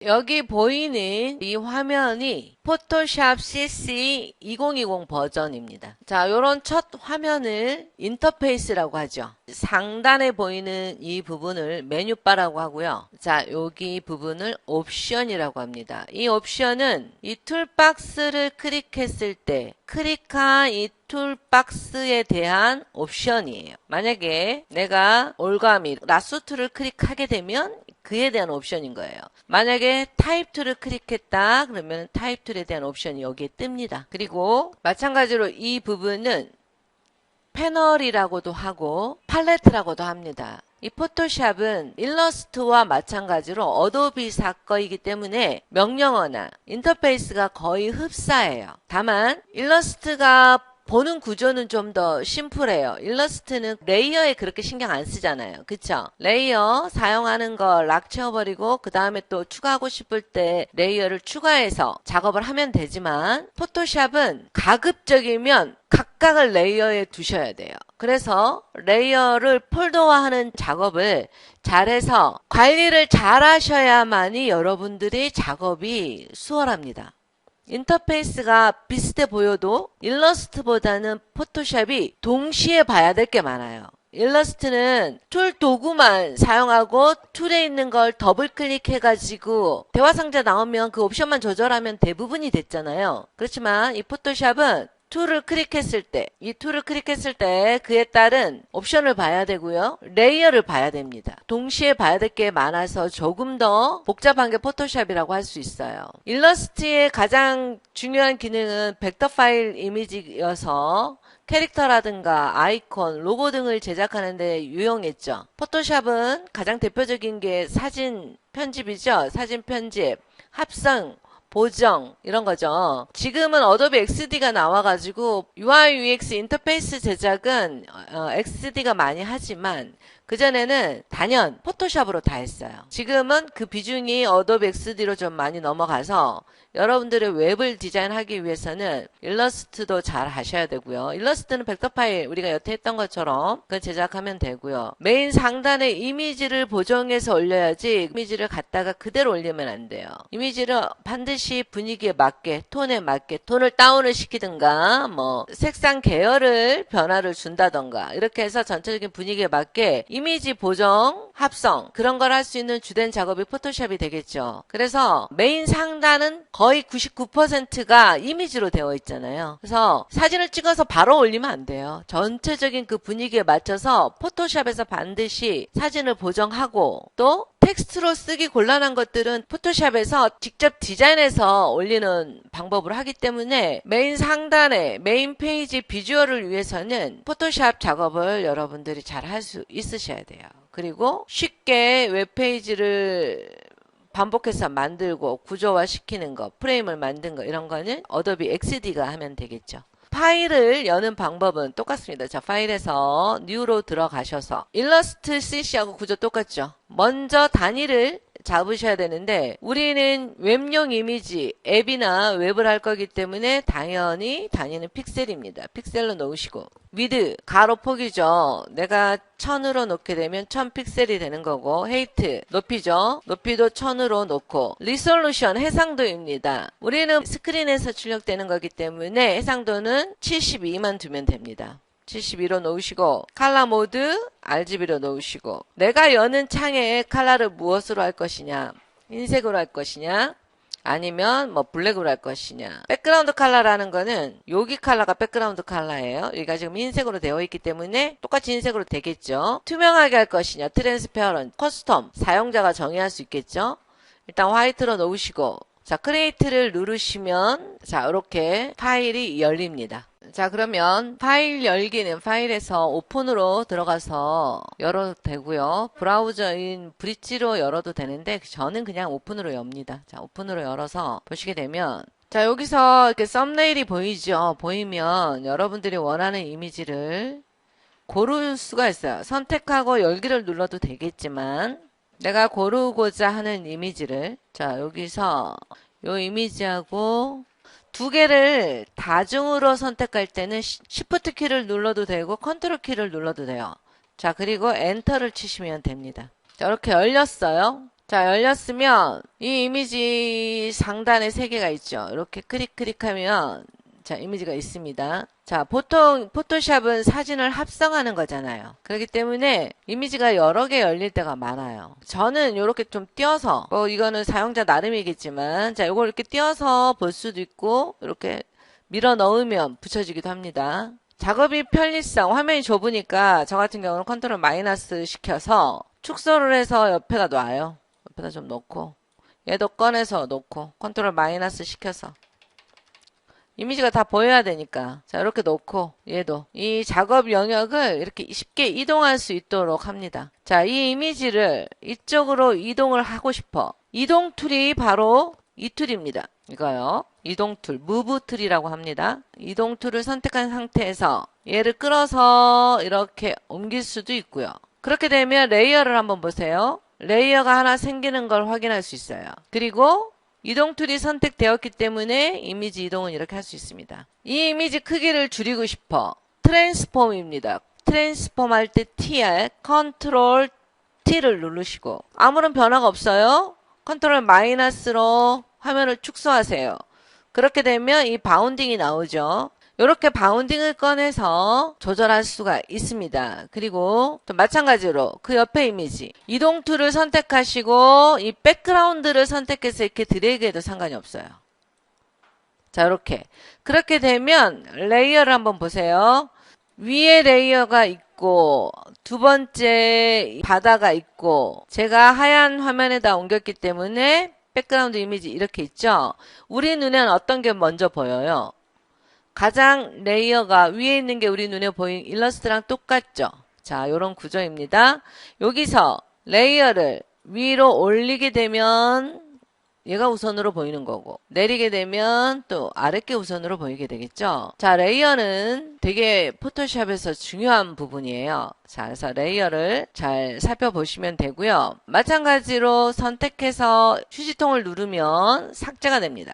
여기 보이는 이 화면이 포토샵 CC 2020 버전입니다. 자, 요런 첫 화면을 인터페이스라고 하죠. 상단에 보이는 이 부분을 메뉴바라고 하고요. 자, 여기 부분을 옵션이라고 합니다. 이 옵션은 이 툴박스를 클릭했을 때 클릭한 이 툴박스에 대한 옵션이에요. 만약에 내가 올가미 라스트를 클릭하게 되면 그에 대한 옵션인 거예요. 만약에 타입 툴을 클릭했다 그러면 타입 툴에 대한 옵션이 여기에 뜹니다. 그리고 마찬가지로 이 부분은 패널이라고도 하고 팔레트라고도 합니다. 이 포토샵은 일러스트와 마찬가지로 어도비사 거이기 때문에 명령어나 인터페이스가 거의 흡사해요. 다만 일러스트가 보는 구조는 좀 더 심플해요. 일러스트는 레이어에 그렇게 신경 안 쓰잖아요. 그쵸? 레이어 사용하는 거 락 채워버리고 그 다음에 또 추가하고 싶을 때 레이어를 추가해서 작업을 하면 되지만 포토샵은 가급적이면 각각을 레이어에 두셔야 돼요. 그래서 레이어를 폴더화하는 작업을 잘해서 관리를 잘 하셔야만이 여러분들의 작업이 수월합니다. 인터페이스가 비슷해 보여도 일러스트보다는 포토샵이 동시에 봐야 될 게 많아요. 일러스트는 툴 도구만 사용하고 툴에 있는 걸 더블 클릭해가지고 대화 상자 나오면 그 옵션만 조절하면 대부분이 됐잖아요. 그렇지만 이 포토샵은 툴을 클릭했을 때, 이 툴을 클릭했을 때 그에 따른 옵션을 봐야 되고요. 레이어를 봐야 됩니다. 동시에 봐야 될 게 많아서 조금 더 복잡한 게 포토샵이라고 할 수 있어요. 일러스트의 가장 중요한 기능은 벡터 파일 이미지여서 캐릭터라든가 아이콘, 로고 등을 제작하는 데 유용했죠. 포토샵은 가장 대표적인 게 사진 편집이죠. 사진 편집, 합성, 보정 이런 거죠. 지금은 어도비 XD가 나와가지고 UI UX 인터페이스 제작은 XD가 많이 하지만 그전에는 단연 포토샵으로 다 했어요. 지금은 그 비중이 어도비 XD로 좀 많이 넘어가서 여러분들의 웹을 디자인하기 위해서는 일러스트도 잘 하셔야 되고요. 일러스트는 벡터 파일 우리가 여태 했던 것처럼 그걸 제작하면 되고요. 메인 상단에 이미지를 보정해서 올려야지 이미지를 갖다가 그대로 올리면 안 돼요. 이미지를 반드시 분위기에 맞게 톤에 맞게 톤을 다운을 시키든가 뭐 색상 계열을 변화를 준다던가 이렇게 해서 전체적인 분위기에 맞게 이미지 보정, 합성 그런 걸 할 수 있는 주된 작업이 포토샵이 되겠죠. 그래서 메인 상단은 거의 99%가 이미지로 되어 있잖아요. 그래서 사진을 찍어서 바로 올리면 안 돼요. 전체적인 그 분위기에 맞춰서 포토샵에서 반드시 사진을 보정하고 또 텍스트로 쓰기 곤란한 것들은 포토샵에서 직접 디자인해서 올리는 방법을 하기 때문에 메인 상단에 메인 페이지 비주얼을 위해서는 포토샵 작업을 여러분들이 잘 할 수 있으셔야 돼요. 그리고 쉽게 웹페이지를 반복해서 만들고 구조화 시키는 거, 프레임을 만든 거 이런 거는 어도비 XD가 하면 되겠죠. 파일을 여는 방법은 똑같습니다. 자, 파일에서 New로 들어가셔서 일러스트 CC하고 구조 똑같죠. 먼저 단위를 잡으셔야 되는데 우리는 웹용 이미지, 앱이나 웹을 할 거기 때문에 당연히 단위는 픽셀입니다. 픽셀로 놓으시고 위드, 가로 폭이죠. 내가 1000으로 놓게 되면 1000픽셀이 되는 거고 헤이트, 높이죠. 높이도 1000으로 놓고 리솔루션, 해상도입니다. 우리는 스크린에서 출력되는 거기 때문에 해상도는 72만 두면 됩니다. 72로 놓으시고 칼라 모드 RGB로 놓으시고 내가 여는 창에 컬러를 무엇으로 할 것이냐 흰색으로 할 것이냐 아니면 뭐 블랙으로 할 것이냐 백그라운드 컬러라는 거는 여기 컬러가 백그라운드 컬러예요. 여기가 지금 흰색으로 되어 있기 때문에 똑같이 흰색으로 되겠죠. 투명하게 할 것이냐 트랜스페어런트 커스텀 사용자가 정의할 수 있겠죠. 일단 화이트로 놓으시고 자 크리에이트를 누르시면 자 이렇게 파일이 열립니다. 자 그러면 파일 열기는 파일에서 오픈으로 들어가서 열어도 되고요. 브라우저인 브릿지로 열어도 되는데 저는 그냥 오픈으로 엽니다. 자 오픈으로 열어서 보시게 되면 자 여기서 이렇게 썸네일이 보이죠. 보이면 여러분들이 원하는 이미지를 고를 수가 있어요. 선택하고 열기를 눌러도 되겠지만 내가 고르고자 하는 이미지를 자 여기서 요 이미지하고 두 개를 다중으로 선택할 때는 Shift 키를 눌러도 되고 컨트롤 키를 눌러도 돼요. 자 그리고 엔터를 치시면 됩니다. 자 이렇게 열렸어요. 자, 열렸으면 이 이미지 상단에 3개가 있죠. 이렇게 클릭하면 자, 이미지가 있습니다. 자, 보통 포토샵은 사진을 합성하는 거잖아요. 그렇기 때문에 이미지가 여러 개 열릴 때가 많아요. 저는 이렇게 좀 띄어서, 이거는 사용자 나름이겠지만, 자, 이걸 이렇게 띄어서 볼 수도 있고, 이렇게 밀어 넣으면 붙여지기도 합니다. 작업이 편리성, 화면이 좁으니까 저 같은 경우는 컨트롤 마이너스 시켜서 축소를 해서 옆에다 놔요. 옆에다 좀 놓고, 얘도 꺼내서 놓고, 컨트롤 마이너스 시켜서. 이미지가 다 보여야 되니까. 자, 이렇게 놓고, 얘도. 이 작업 영역을 이렇게 쉽게 이동할 수 있도록 합니다. 자, 이 이미지를 이쪽으로 이동을 하고 싶어. 이동 툴이 바로 이 툴입니다. 이거요. 이동 툴, 무브 툴이라고 합니다. 이동 툴을 선택한 상태에서 얘를 끌어서 이렇게 옮길 수도 있고요. 그렇게 되면 레이어를 한번 보세요. 레이어가 하나 생기는 걸 확인할 수 있어요. 그리고 이동 툴이 선택되었기 때문에 이미지 이동은 이렇게 할 수 있습니다. 이 이미지 크기를 줄이고 싶어. 트랜스폼입니다. 트랜스폼 할 때 T에 컨트롤 T를 누르시고 아무런 변화가 없어요. 컨트롤 마이너스로 화면을 축소하세요. 그렇게 되면 이 바운딩이 나오죠. 이렇게 바운딩을 꺼내서 조절할 수가 있습니다. 그리고 또 마찬가지로 그 옆에 이미지 이동 툴을 선택하시고 이 백그라운드를 선택해서 이렇게 드래그해도 상관이 없어요. 자, 이렇게 그렇게 되면 레이어를 한번 보세요. 위에 레이어가 있고 두 번째 바다가 있고 제가 하얀 화면에다 옮겼기 때문에 백그라운드 이미지 이렇게 있죠. 우리 눈에는 어떤 게 먼저 보여요? 가장 레이어가 위에 있는 게 우리 눈에 보이는 일러스트랑 똑같죠. 자, 이런 구조입니다. 여기서 레이어를 위로 올리게 되면 얘가 우선으로 보이는 거고 내리게 되면 또 아랫게 우선으로 보이게 되겠죠. 자, 레이어는 되게 포토샵에서 중요한 부분이에요. 자, 그래서 레이어를 잘 살펴보시면 되고요. 마찬가지로 선택해서 휴지통을 누르면 삭제가 됩니다.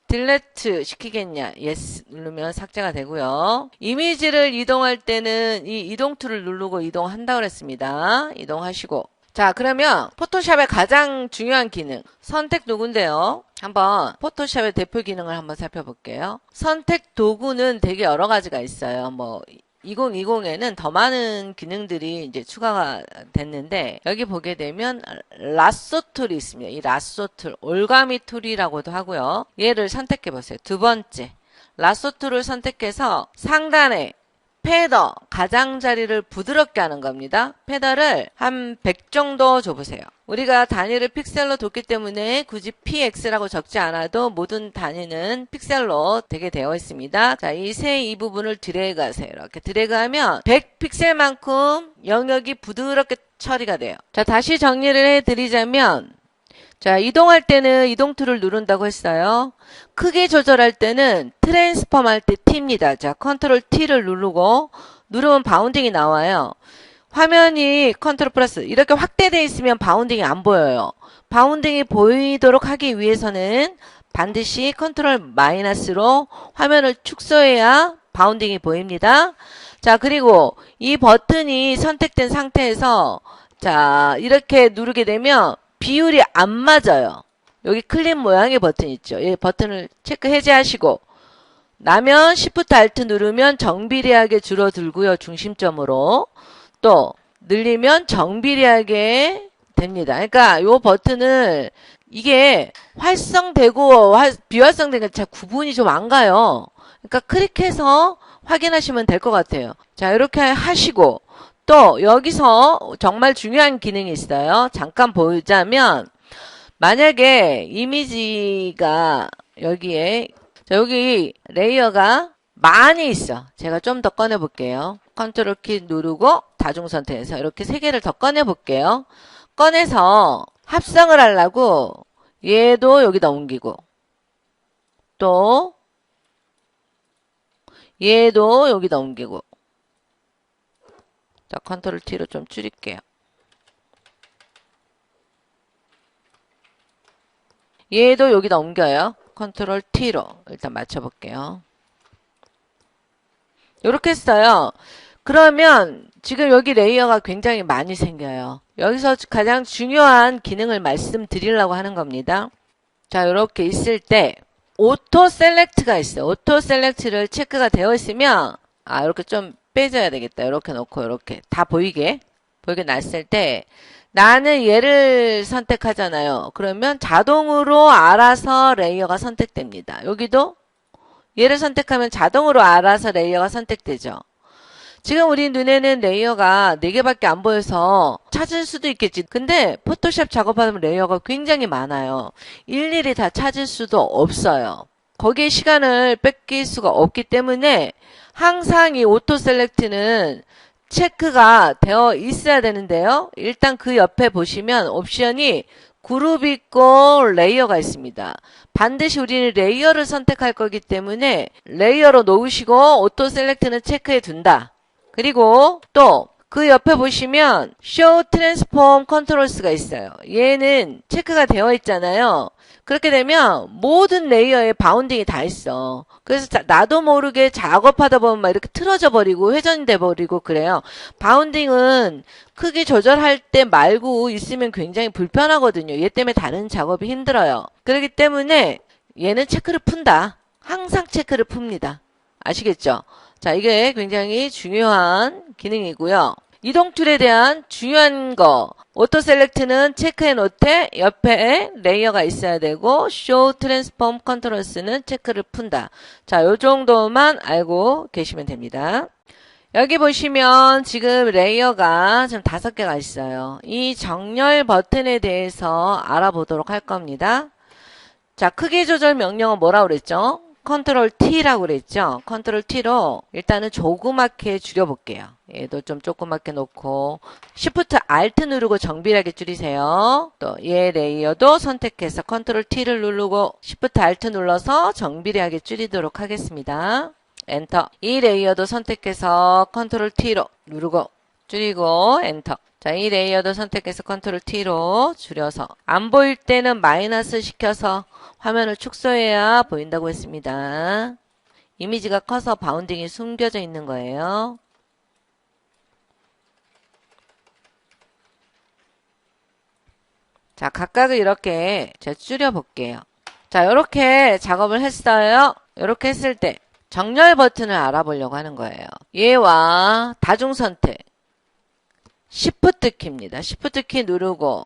딜레트 시키겠냐? 예스 누르면 삭제가 되고요. 이미지를 이동할 때는 이 이동 툴을 누르고 이동한다고 했습니다. 이동하시고 자, 그러면 포토샵의 가장 중요한 기능 선택 도구인데요. 한번 포토샵의 대표 기능을 한번 살펴볼게요. 선택 도구는 되게 여러 가지가 있어요. 2020에는 더 많은 기능들이 이제 추가가 됐는데 여기 보게 되면 라쏘 툴이 있습니다. 이 라쏘 툴, 올가미 툴이라고도 하고요. 얘를 선택해 보세요. 두 번째 라쏘 툴을 선택해서 상단에 패더, 가장자리를 부드럽게 하는 겁니다. 패더를 한 100 정도 줘보세요. 우리가 단위를 픽셀로 뒀기 때문에 굳이 px라고 적지 않아도 모든 단위는 픽셀로 되게 되어 있습니다. 자, 이 부분을 드래그하세요. 이렇게 드래그하면 100 픽셀만큼 영역이 부드럽게 처리가 돼요. 자, 다시 정리를 해드리자면 자, 이동할 때는 이동 툴을 누른다고 했어요. 크기 조절할 때는 트랜스폼 할 때 T입니다. 자, 컨트롤 T를 누르고 누르면 바운딩이 나와요. 화면이 컨트롤 플러스 이렇게 확대되어 있으면 바운딩이 안 보여요. 바운딩이 보이도록 하기 위해서는 반드시 컨트롤 마이너스로 화면을 축소해야 바운딩이 보입니다. 자, 그리고 이 버튼이 선택된 상태에서 자, 이렇게 누르게 되면 비율이 안 맞아요. 여기 클립 모양의 버튼 있죠. 이 버튼을 체크 해제하시고 나면 Shift Alt 누르면 정비리하게 줄어들고요. 중심점으로 또 늘리면 정비리하게 됩니다. 그러니까 이 버튼을 이게 활성되고 비활성된 게 구분이 좀 안 가요. 그러니까 클릭해서 확인하시면 될 것 같아요. 자, 이렇게 하시고 또 여기서 정말 중요한 기능이 있어요. 잠깐 보자면 만약에 이미지가 여기에 자, 여기 레이어가 많이 있어. 제가 좀 더 꺼내 볼게요. 컨트롤 키 누르고 다중 선택해서 이렇게 3개를 더 꺼내 볼게요. 꺼내서 합성을 하려고 얘도 여기다 옮기고 또 얘도 여기다 옮기고 자, 컨트롤 T로 좀 줄일게요. 얘도 여기다 옮겨요. 컨트롤 T로 일단 맞춰볼게요. 이렇게 했어요. 그러면 지금 여기 레이어가 굉장히 많이 생겨요. 여기서 가장 중요한 기능을 말씀드리려고 하는 겁니다. 자, 이렇게 있을 때 오토 셀렉트가 있어요. 오토 셀렉트를 체크가 되어 있으면 이렇게 좀 빼줘야 되겠다. 이렇게 놓고 이렇게 다 보이게 놨을 때 나는 얘를 선택하잖아요. 그러면 자동으로 알아서 레이어가 선택됩니다. 여기도 얘를 선택하면 자동으로 알아서 레이어가 선택되죠. 지금 우리 눈에는 레이어가 4개밖에 안 보여서 찾을 수도 있겠지. 근데 포토샵 작업하면 레이어가 굉장히 많아요. 일일이 다 찾을 수도 없어요. 거기에 시간을 뺏길 수가 없기 때문에 항상 이 오토 셀렉트는 체크가 되어 있어야 되는데요. 일단 그 옆에 보시면 옵션이 그룹 있고 레이어가 있습니다. 반드시 우리는 레이어를 선택할 거기 때문에 레이어로 놓으시고 오토 셀렉트는 체크해 둔다. 그리고 또 그 옆에 보시면 Show Transform Controls가 있어요. 얘는 체크가 되어 있잖아요. 그렇게 되면 모든 레이어에 바운딩이 다 있어. 그래서 나도 모르게 작업하다 보면 막 이렇게 틀어져 버리고 회전돼 버리고 그래요. 바운딩은 크기 조절할 때 말고 있으면 굉장히 불편하거든요. 얘 때문에 다른 작업이 힘들어요. 그렇기 때문에 얘는 체크를 푼다. 항상 체크를 풉니다. 아시겠죠? 자, 이게 굉장히 중요한 기능이고요. 이동 툴에 대한 중요한 거. 오토 셀렉트는 체크 앤 노트 옆에 레이어가 있어야 되고 Show Transform Controls는 체크를 푼다. 자, 요 정도만 알고 계시면 됩니다. 여기 보시면 지금 레이어가 지금 5개가 있어요. 이 정렬 버튼에 대해서 알아보도록 할 겁니다. 자, 크기 조절 명령은 뭐라고 그랬죠? 컨트롤 T라고 그랬죠? 컨트롤 T로 일단은 조그맣게 줄여볼게요. 얘도 좀 조그맣게 놓고 Shift Alt 누르고 정비하게 줄이세요. 또 얘 레이어도 선택해서 컨트롤 T를 누르고 Shift Alt 눌러서 정비하게 줄이도록 하겠습니다. 엔터. 이 레이어도 선택해서 컨트롤 T로 누르고 줄이고 엔터. 자, 이 레이어도 선택해서 컨트롤 T로 줄여서 안 보일 때는 마이너스 시켜서 화면을 축소해야 보인다고 했습니다. 이미지가 커서 바운딩이 숨겨져 있는 거예요. 자, 각각을 이렇게 제가 줄여볼게요. 자, 이렇게 작업을 했어요. 이렇게 했을 때 정렬 버튼을 알아보려고 하는 거예요. 얘와 다중선택. Shift 키입니다. Shift 키 누르고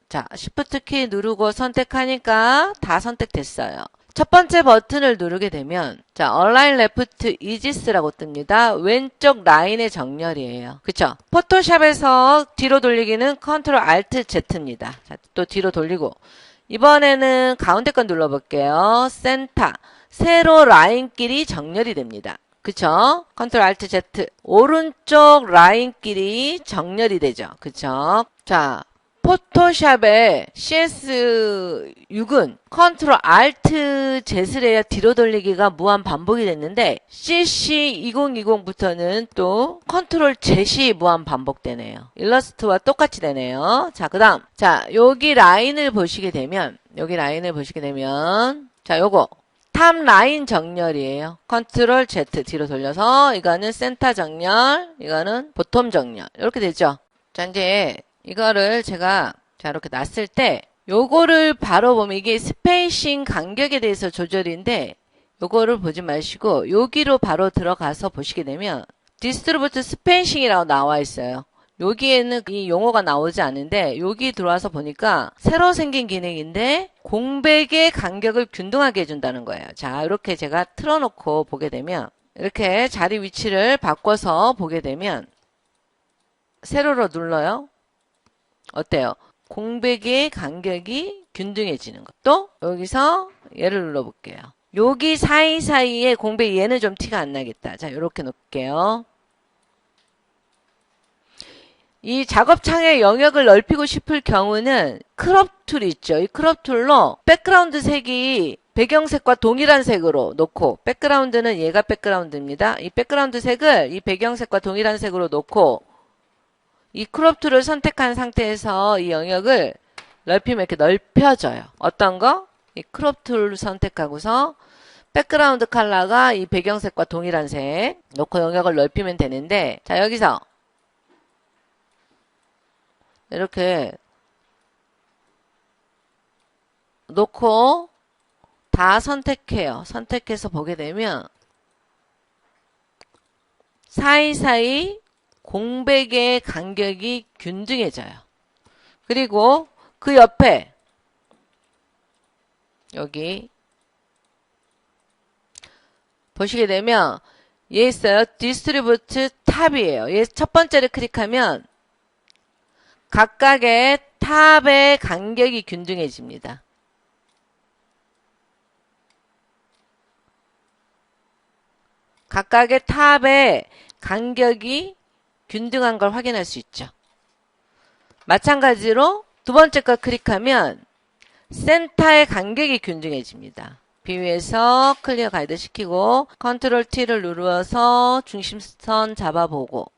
자, Shift 키 누르고 선택하니까 다 선택됐어요. 첫 번째 버튼을 누르게 되면 자, Align Left Eases라고 뜹니다. 왼쪽 라인의 정렬이에요. 그쵸? 포토샵에서 뒤로 돌리기는 Ctrl Alt Z입니다. 자, 또 뒤로 돌리고 이번에는 가운데 건 눌러볼게요. 센터. 세로 라인끼리 정렬이 됩니다. 그쵸? Ctrl Alt Z. 오른쪽 라인끼리 정렬이 되죠. 그쵸? 자, 포토샵의 CS6은 Ctrl Alt Z를 해야 뒤로 돌리기가 무한 반복이 됐는데 CC2020부터는 또 Ctrl Z이 무한 반복되네요. 일러스트와 똑같이 되네요. 자, 그 다음. 자, 여기 라인을 보시게 되면 자, 요거. 탑 라인 정렬이에요. 컨트롤 Z 뒤로 돌려서 이거는 센터 정렬, 이거는 보텀 정렬. 이렇게 되죠. 자, 이제 이거를 제가 자 이렇게 놨을 때 요거를 바로 보면 이게 스페이싱 간격에 대해서 조절인데 요거를 보지 마시고 여기로 바로 들어가서 보시게 되면 디스트리뷰트 스페이싱이라고 나와 있어요. 여기에는 이 용어가 나오지 않는데 여기 들어와서 보니까 새로 생긴 기능인데 공백의 간격을 균등하게 해준다는 거예요. 자, 이렇게 제가 틀어놓고 보게 되면 이렇게 자리 위치를 바꿔서 보게 되면 세로로 눌러요. 어때요? 공백의 간격이 균등해지는 것. 또 여기서 얘를 눌러볼게요. 여기 사이사이에 공백 얘는 좀 티가 안 나겠다. 자, 이렇게 놓을게요. 이 작업창의 영역을 넓히고 싶을 경우는 크롭 툴 있죠. 이 크롭 툴로 백그라운드 색이 배경색과 동일한 색으로 놓고 백그라운드는 얘가 백그라운드입니다. 이 백그라운드 색을 이 배경색과 동일한 색으로 놓고 이 크롭 툴을 선택한 상태에서 이 영역을 넓히면 이렇게 넓혀져요. 어떤 거? 이 크롭 툴을 선택하고서 백그라운드 컬러가 이 배경색과 동일한 색 놓고 영역을 넓히면 되는데, 자, 여기서 이렇게 놓고 다 선택해요. 선택해서 보게 되면 사이사이 공백의 간격이 균등해져요. 그리고 그 옆에 여기 보시게 되면 얘 있어요. 디스트리뷰트 탑이에요. 얘 첫 번째를 클릭하면 각각의 탑의 간격이 균등해집니다. 각각의 탑의 간격이 균등한 걸 확인할 수 있죠. 마찬가지로 두 번째 걸 클릭하면 센터의 간격이 균등해집니다. 뷰에서 클리어 가이드 시키고 컨트롤 T를 눌러서 중심선 잡아보고,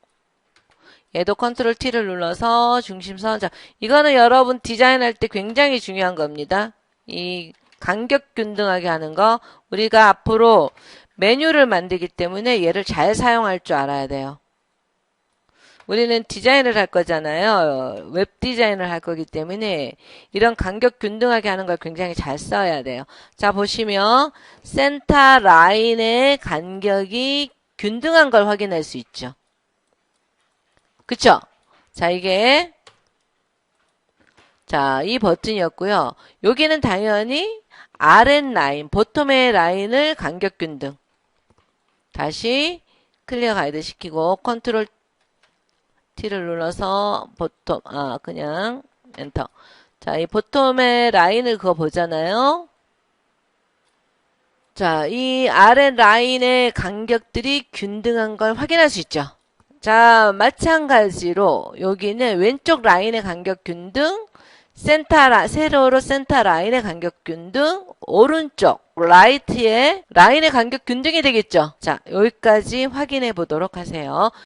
얘도 컨트롤 T를 눌러서 중심선 이거는 여러분 디자인할 때 굉장히 중요한 겁니다. 이 간격 균등하게 하는 거. 우리가 앞으로 메뉴를 만들기 때문에 얘를 잘 사용할 줄 알아야 돼요. 우리는 디자인을 할 거잖아요. 웹 디자인을 할 거기 때문에 이런 간격 균등하게 하는 걸 굉장히 잘 써야 돼요. 자, 보시면 센터 라인의 간격이 균등한 걸 확인할 수 있죠. 그쵸? 자, 이게 자, 이 버튼이었고요. 여기는 당연히 아랫라인, 보텀의 라인을 간격 균등. 다시 클리어 가이드 시키고 컨트롤 T를 눌러서 보텀, 그냥 엔터. 자, 이 보텀의 라인을 그거 보잖아요. 자, 이 아래 라인의 간격들이 균등한 걸 확인할 수 있죠. 자, 마찬가지로 여기는 왼쪽 라인의 간격 균등, 세로로 센터 라인의 간격 균등, 오른쪽 라이트의 라인의 간격 균등이 되겠죠. 자, 여기까지 확인해 보도록 하세요.